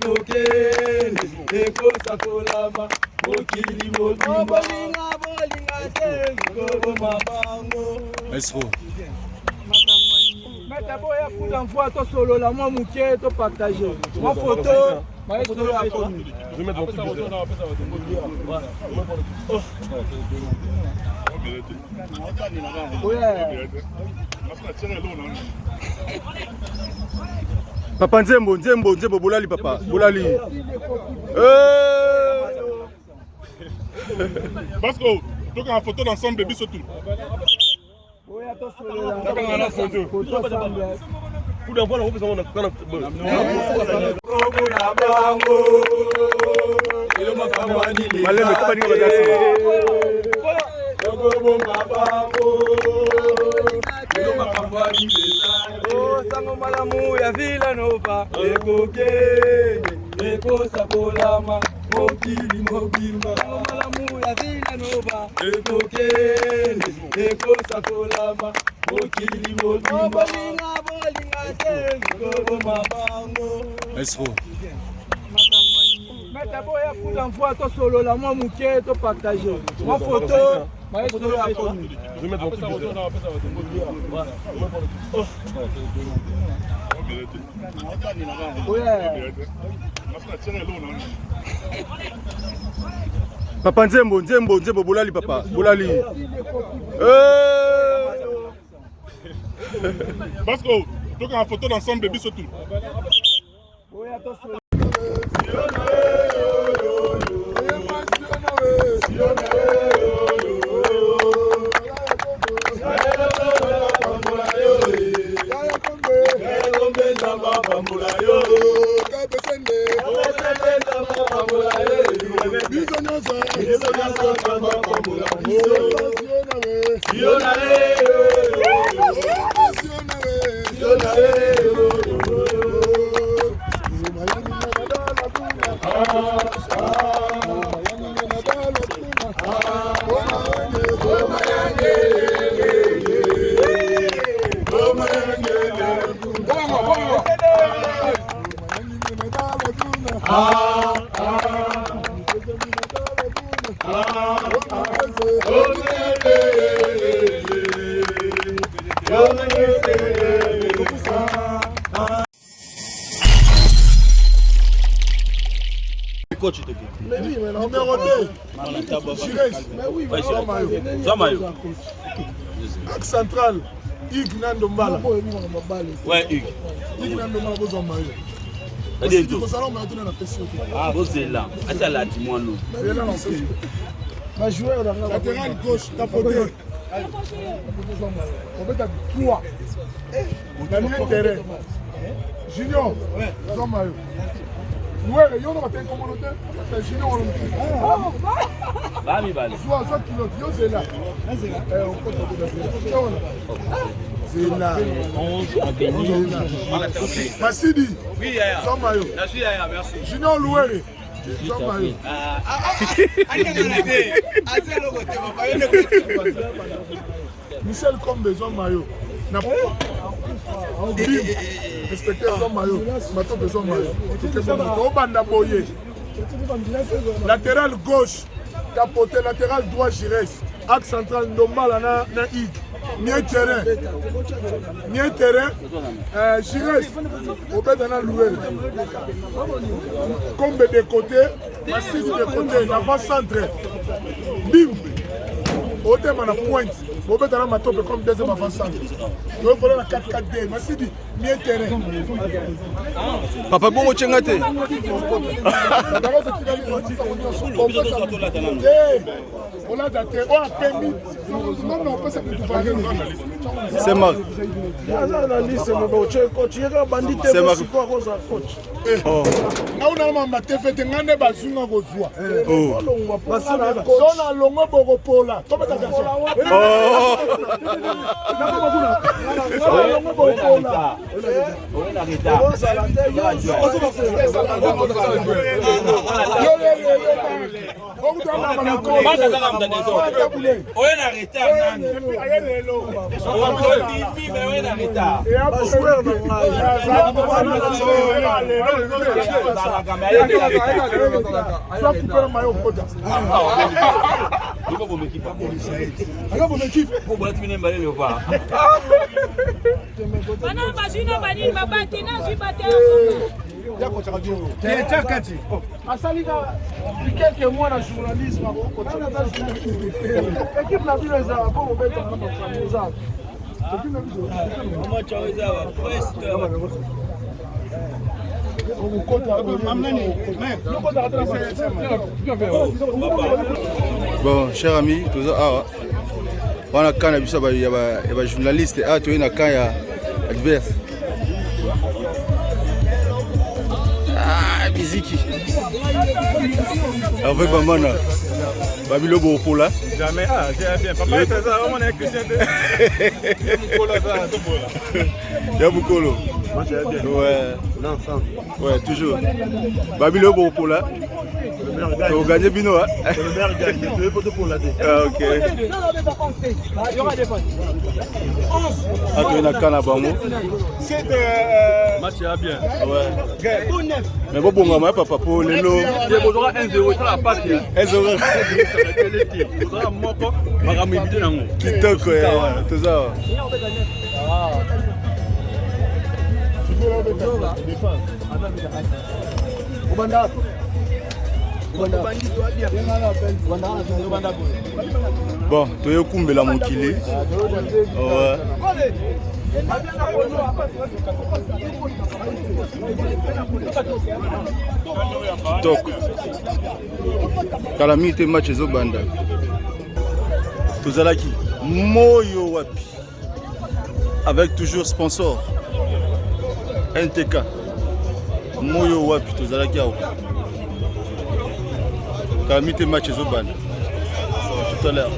Kokeni, ekosa kolama, mokili mobimba. Bolinga te, kobo mabango. Maestro. Meta boya kuda mfua to solo la moi muke to partager. Moi photo, maestro ya komi. Je vais mettre mon photo. Papa Nzembo, bolali papa, bolali. Parce que donc en photo d'ensemble bébé surtout. Sango malamu ya Villa Nova, ekokeni, ekosakolama, mokili mobimba. Sango malamu ya Villa Nova, ekokeni, ekosakolama, mokili mobimba. Bolinga te, kobo mabango. Maestro. Meta boya kuda mfua to solo la moi muke to partager. Moi photo, maestro ya komi. Je vais mettre mon photo. Papa Nzembo, bolali papa, bolali. Parce que donc en photo d'ensemble bébé surtout. Coach, mais oui, mais numéro 2. Zamayo. Axe central. Ig Nandombala. Ouais, Ig. Ig Nandombala Zamayo. C'est tout. Ah, c'est là. C'est là, dis-moi nous. C'est là, on joueur latéral gauche, tapoté. On peut être 3. On a mis un terrain. Junior, Zamayo. Ouais, il y a un communauté. C'est Junior. Ah, mi bal. Soit pilote, c'est là. On peut c'est là. 11 en béni. Massidi. Oui, Yaya. Zamayo. Je suis Yaya, merci. Junior Louere. Zamayo. Michel Combe, Zamayo. Inspecteur Zamayo. Mato Zamayo. Obanda Boye. Latéral gauche. Capoté. Latéral droit Gires. Axe central Ndombala na Ig. Mien terrain. Gires. Obedana Louer. Combe de côté. Massif de côté. L'avant-centre. Bim. Otema na pointe. Obedana Matope comme deuxième avant-centre. Il faut la 4-4-2. Massidi. Mien terrain. Papa Bongo Tchengate. C'est Marc. C'est Marc. Oye na retard nani. Oye na retard. asalika quelques mois na journalisme équipe na bino ezala po mobetaka na bafami ezala Bon, cher ami, tout ça, on a quand il y a journaliste, tu es quand il y a adverse. Ah, Biziki. Avec Bamana. Babilo Bopola. Jamais. Ah, j'ai bien. Papa, il fait ça. On est Christian. Yabukolo. Ouais. Non, ça. Ouais, toujours. Babilo Bopola. Vous gagnez Bino, hein? Le maire gagne. Je vais voter pour la D. Ah, ok. Ah, tu es dans Kanabamo. C'est match bien. Ouais. Mais bon, bon, papa, pour les lots. Il y a 1-0 sur la partie. 1-0. Qui toque, tout ça. Bon, tu es kumbela mokili. Ouais. Donc, calamité match ezobanda. Tozalaki Moyo Wapi avec toujours sponsor NTK. Moyo Wapi tozalaki awa. Calamité match ezobanda. Tout à l'heure.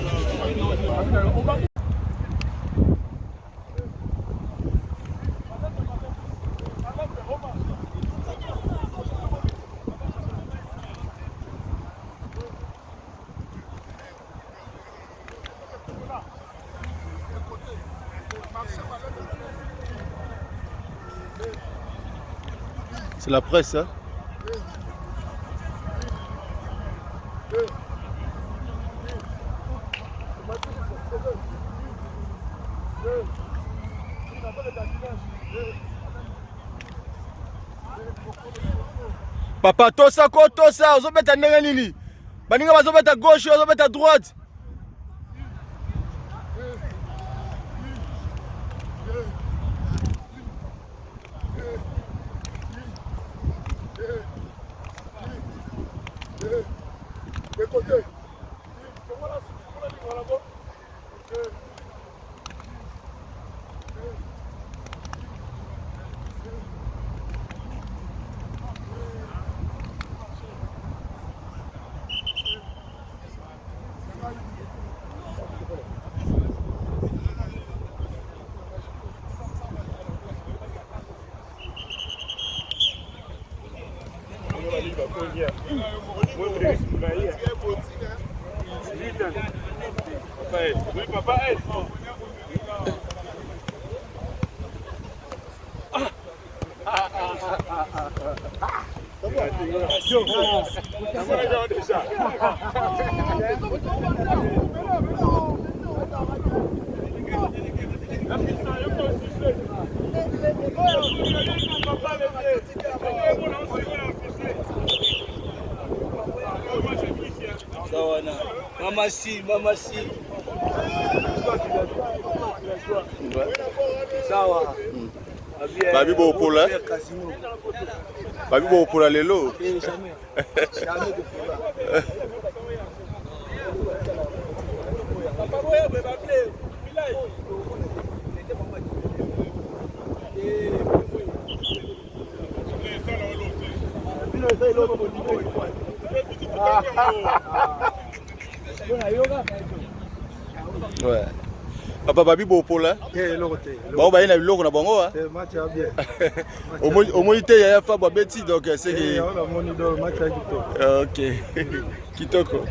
C'est la presse, hein? Papa, tosa, on va mettre à nini. Baninga va mettre à gauche, on va mettre à droite. Oui, papa, aide. Mama si. Sawa. Babi Bopola. Babi Bopola lelo. Jamais de problème. Ouais. Papa Babi Bopola. Bon, bah, il y a eu l'eau, on a bon. Match à bien. Au moins, il y a Fabio Betty, donc c'est que. Ok. Kitoko.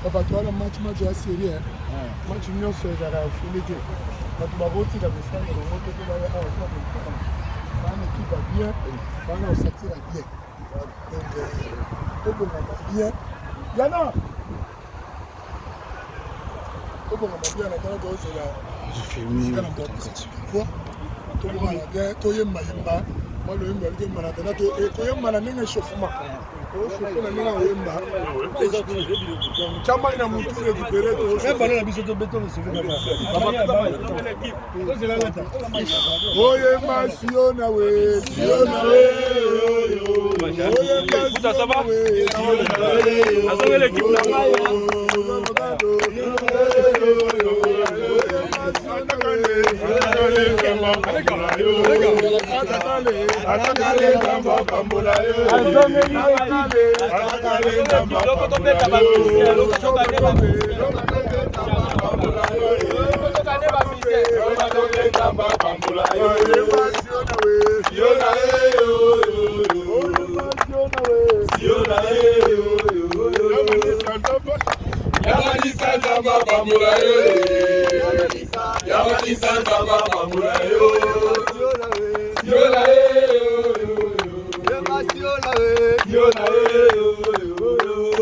Papa, tu as le match à série. Match union sur la folie. Quand tu vas voter dans le stade, on va voter dans le stade. On équipe bien, on s'attire bien. Donc, on va bien. Yana! Donc, on va bien, on attend que c'est là. Je fais mieux. Tout le monde moi, le monde est malade. Et quand il y a un échauffement,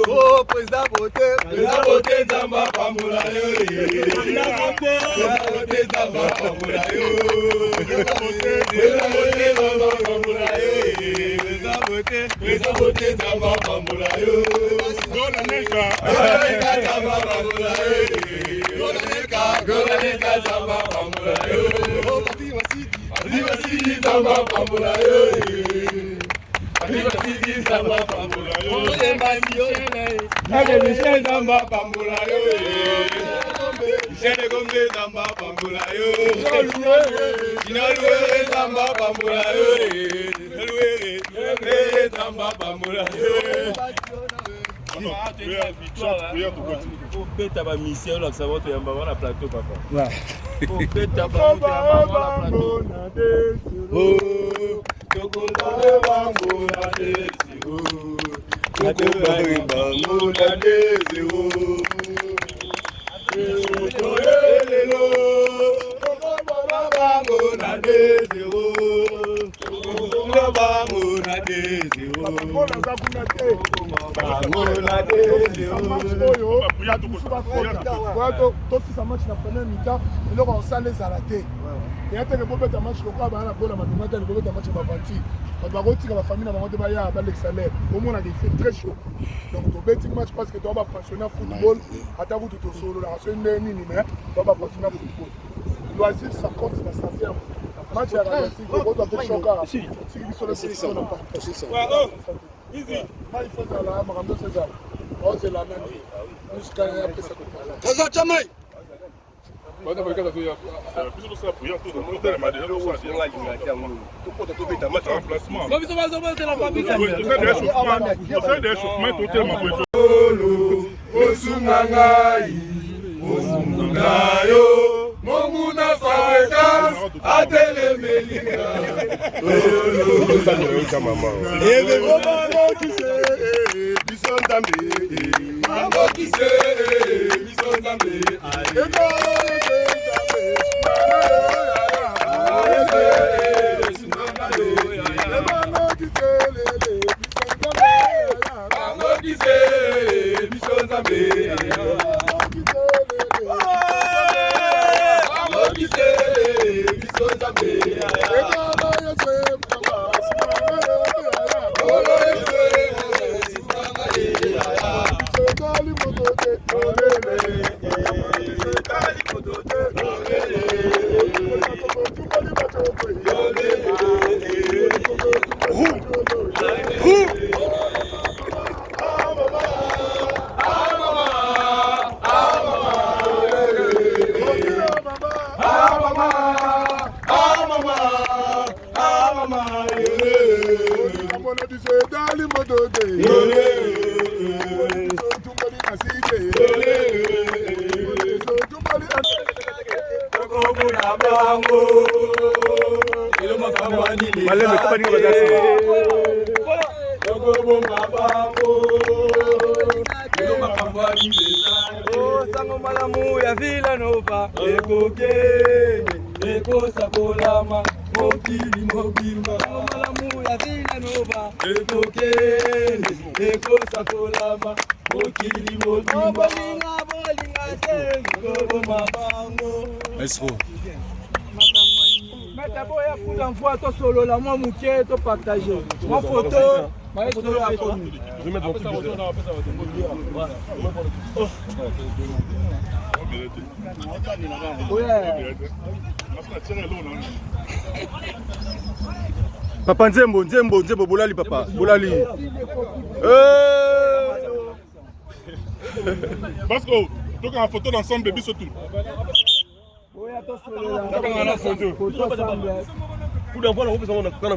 Oh, président voté Zamba Pamboula et après le match le quoi ba na bola matumata le match ba vanti ba ba roti ka ba famille na ba ngote ba ya ba l'excellent au moins on a des faits très chaud donc au betting match parce que tu vas pensionner football ata vous tout solo la c'est nini mais tu vas pensionner football loisir ça compte dans sa vie match à la si vous doit être choquant si vous sur le sélection non pas c'est ça easy il faut ça là Maramdo César oh c'est la même jusqu'à après ça ça jamais Bana kwa kaza ya biso to sala prière to mo tele ma déjà so asi nga linga to pota to beta match remplacement ba biso ba c'est la famille ça c'est des échauffements to tele ma ko Osungangai Osungangayo Monguna fabricants Atele Melinga ça ne veut pas maman et le moment qui c'est Sango malamu ya Vila Nova ekosa kolama mokili mobimba. Sango malamu ya Vila Nova ekosa kolama mokili mobimba. Bolinga tengo mabango. Maestro. Meta boya kuda mfua to solo la moi muke to partager. Moi photo, maestro ya photo. Je vais mettre mon photo là, Papa Nzembo, bolali papa, bolali. Parce que donc en photo d'ensemble bébé surtout. Oya to solo la photo. Photo ensemble. Kuda mfano huko sana kana.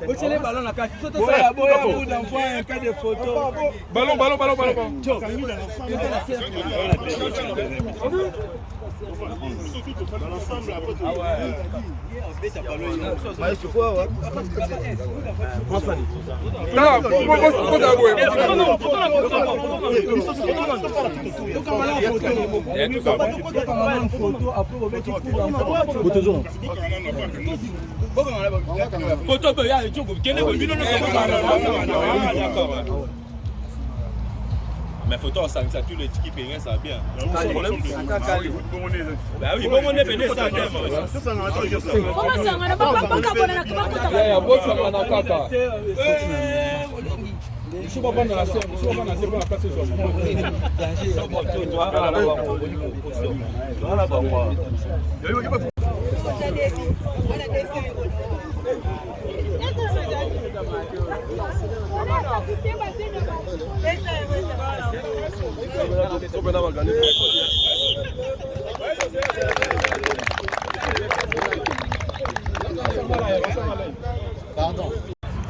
Bochele ballon na kati. Soto ça boya kuda mfano cas de photo. Ballon. Mais photo en 5 ça tous les équipes rien ça bien. Bah oui, bon on est venu ça bien. Comment ça on a pas kabona na ya bosa na kaka. Je suis pas dans la scène, je suis pas dans la scène pour la passer sur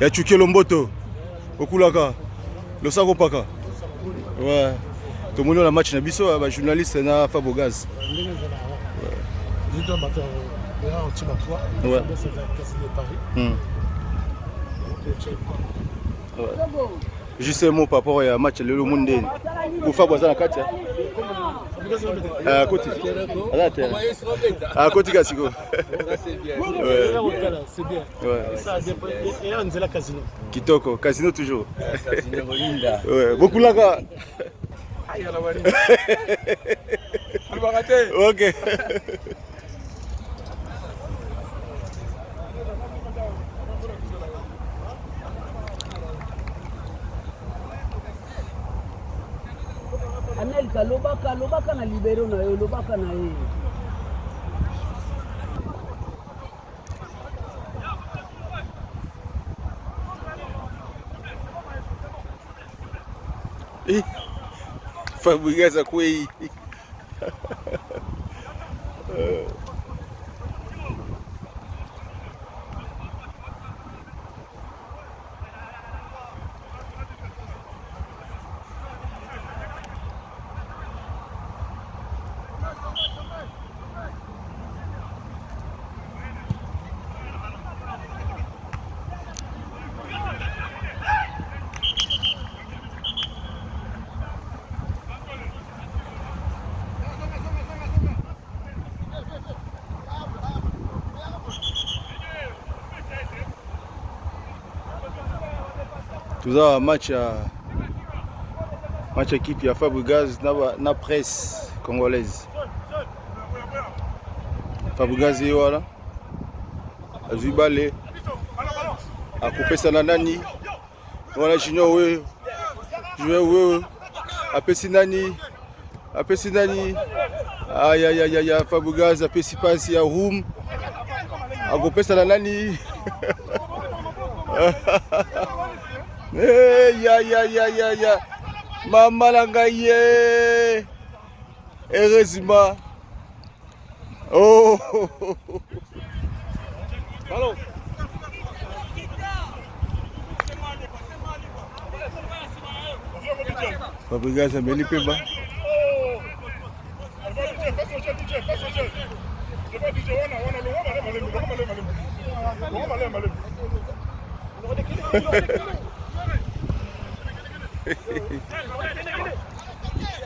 Ya Chukelo Mboto okulaka losako paka ouais to moni la match na biso ba journaliste na Fabogaz ouais juste un mot par rapport à match le monde pour Fabogaz na kati côté côté Kasiko C'est bien. Ça dépend. Et on dit la casino. Kitoko, casino toujours. Ouais, beaucoup là. Ok. Anelka lobaka na libero na yo lobaka na ye. Fabogaz kwei. Toza match équipe ya Fabregas na presse congolaise. Fabregas ye wala azwi bale akopesa na nani wana junior we joueur we apesi nani aya Fabregas apesi pasi ya room akopesa na nani ya mama la ngai ye heureusement oh Allô. Fabregas ameli pemba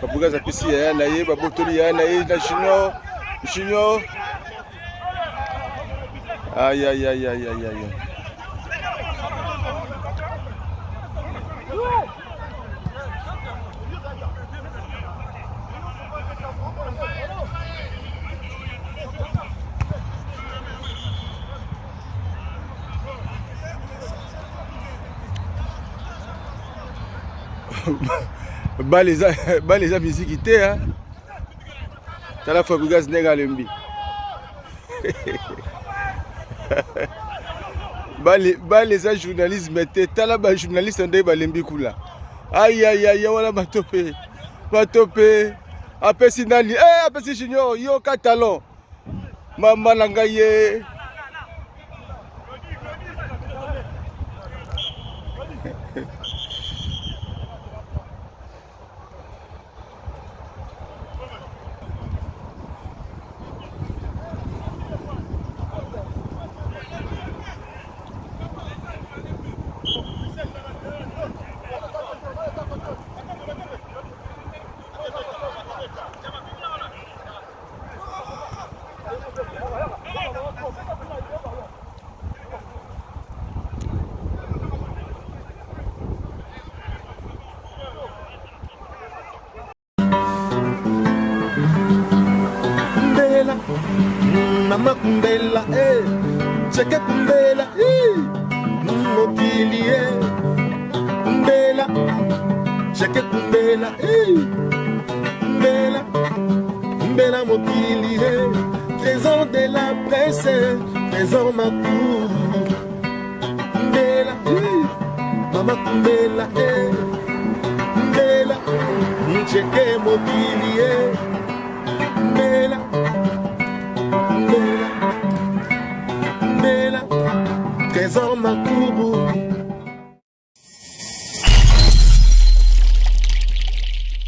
Fabregas apesi ya na ye babotoli ya na ye na junior aïe. Baleza musique te hein. Tala Fabregas nenga lembi. Baleza journalisme te tala ba journaliste nde balembi kula. Aïe wala batope. Apesi nani? Apesi junior yo ka talon. Mama nanga ye. Mama kumbela, cheke kumbela, mokili, kumbela, cheke kumbela, kumbela mokili, trésor de la presse, trésor makou, kumbela, mama kumbela, kumbela, cheke mokili, kumbela. Trésor Makoubou